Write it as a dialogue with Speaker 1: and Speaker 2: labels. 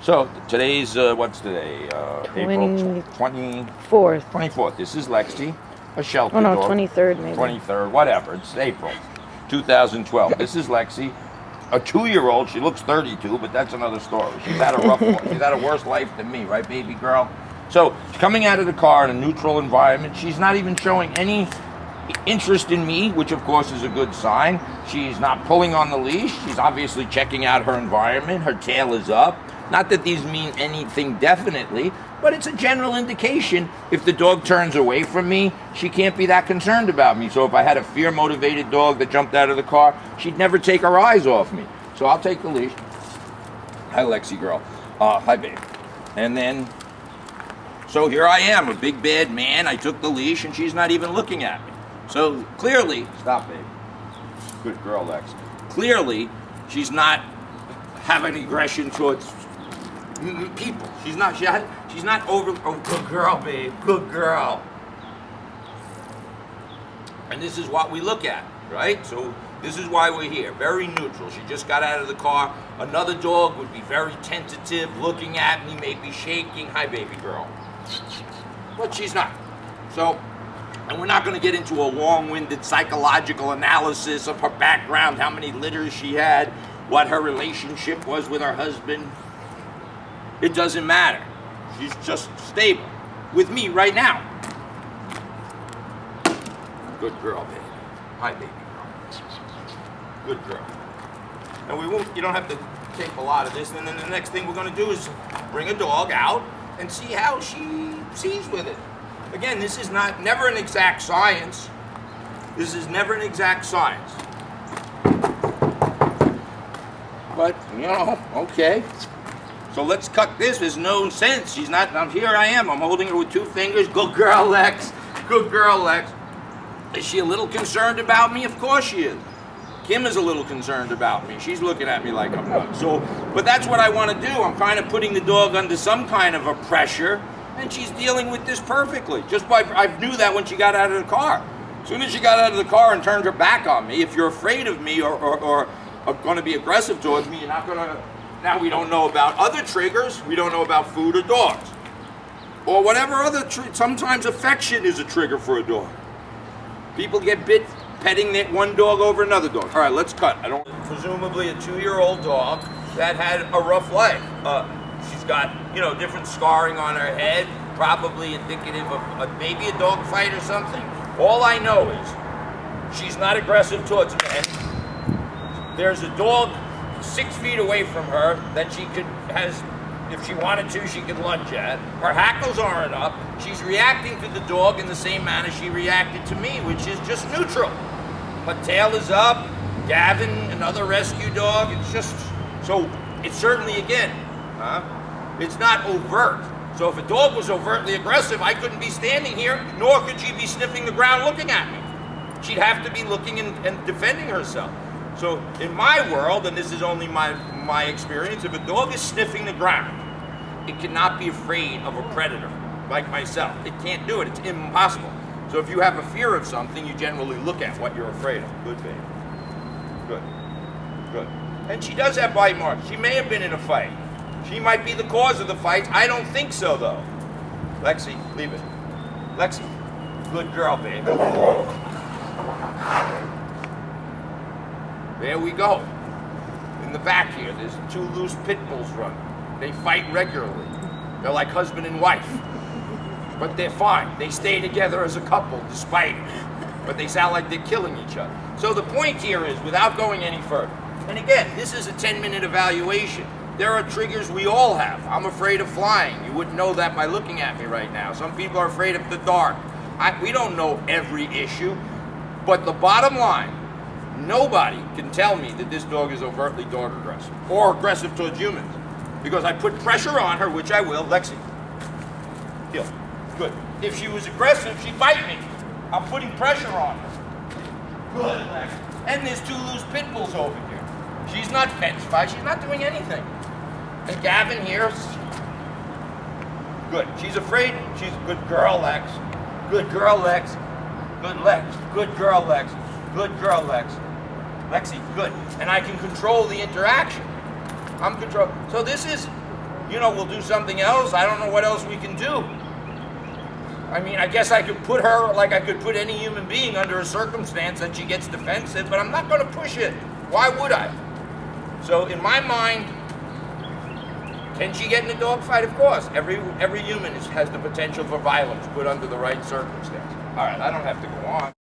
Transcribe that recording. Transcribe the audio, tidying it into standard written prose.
Speaker 1: So today's, what's today? April
Speaker 2: 24th.
Speaker 1: 24th. This is Lexi, a shelter
Speaker 2: Oh no,
Speaker 1: dog.
Speaker 2: 23rd maybe.
Speaker 1: 23rd, whatever. It's April 2012. This is Lexi, a 2-year-old. She looks 32, but that's another story. She's had a rough one. She's had a worse life than me, right, baby girl? So coming out of the car in a neutral environment, she's not even showing any interest in me, which of course is a good sign. She's not pulling on the leash. She's obviously checking out her environment. Her tail is up. Not that these mean anything definitely, but it's a general indication. If the dog turns away from me, she can't be that concerned about me. So if I had a fear-motivated dog that jumped out of the car, she'd never take her eyes off me. So I'll take the leash. Hi, Lexi girl. Hi, babe. And then, so here I am, a big bad man. I took the leash and she's not even looking at me. So clearly, stop, babe. Good girl, Lex. Clearly, she's not having aggression towards people. She's not over. Oh, good girl, babe. Good girl. And this is what we look at, right? So this is why we're here. Very neutral. She just got out of the car. Another dog would be very tentative, looking at me, maybe shaking. Hi, baby girl. But she's not. So, and we're not going to get into a long-winded psychological analysis of her background, how many litters she had, what her relationship was with her husband. It doesn't matter. She's just stable with me right now. Good girl, baby. Hi, baby girl. Good girl. And you don't have to take a lot of this. And then the next thing we're going to do is bring a dog out and see how she sees with it. Again, this is never an exact science. This is never an exact science. But, okay. So let's cut this. There's no sense. Here I am. I'm holding her with 2 fingers. Good girl, Lex. Good girl, Lex. Is she a little concerned about me? Of course she is. Kim is a little concerned about me. She's looking at me like I'm nuts. But that's what I want to do. I'm kind of putting the dog under some kind of a pressure, and she's dealing with this perfectly. I knew that when she got out of the car. As soon as she got out of the car and turned her back on me, if you're afraid of me or are going to be aggressive towards me, you're not going to. Now we don't know about other triggers. We don't know about food or dogs. Or whatever other sometimes affection is a trigger for a dog. People get bit petting that one dog over another dog. All right, let's cut. Presumably a 2-year-old dog that had a rough life. She's got, different scarring on her head, probably indicative of maybe a dog fight or something. All I know is she's not aggressive towards men. There's a dog 6 feet away from her that if she wanted to, she could lunge at. Her hackles aren't up. She's reacting to the dog in the same manner she reacted to me, which is just neutral. Her tail is up. Gavin, another rescue dog, it's certainly, again, it's not overt. So if a dog was overtly aggressive, I couldn't be standing here, nor could she be sniffing the ground looking at me. She'd have to be looking and defending herself. So in my world, and this is only my experience, if a dog is sniffing the ground, it cannot be afraid of a predator like myself. It can't do it. It's impossible. So if you have a fear of something, you generally look at what you're afraid of. Good, baby. Good. Good. And she does have bite marks. She may have been in a fight. She might be the cause of the fight. I don't think so, though. Lexi, leave it. Lexi, good girl, baby. There we go. In the back here, there's 2 loose pit bulls running. They fight regularly. They're like husband and wife. But they're fine. They stay together as a couple, despite it. But they sound like they're killing each other. So the point here is, without going any further, and again, this is a 10-minute evaluation. There are triggers we all have. I'm afraid of flying. You wouldn't know that by looking at me right now. Some people are afraid of the dark. We don't know every issue. But the bottom line, nobody can tell me that this dog is overtly dog aggressive or aggressive towards humans. Because I put pressure on her, which I will. Lexi, heel. Good. If she was aggressive, she'd bite me. I'm putting pressure on her. Good, Lexi. And there's 2 loose pit bulls over here. She's not petrified. She's not doing anything. And Gavin here, good. She's afraid. She's a good girl, Lex. Good girl, Lex. Good Lex. Good girl, Lex. Good girl, Lex. Lexi, good. And I can control the interaction. I'm control. So this is you know, we'll do something else. I don't know what else we can do. I mean, I guess I could put her like I could put any human being under a circumstance that she gets defensive, but I'm not going to push it. Why would I? So in my mind, can she get in a dogfight? Of course. Every human has the potential for violence put under the right circumstance. All right, I don't have to go on.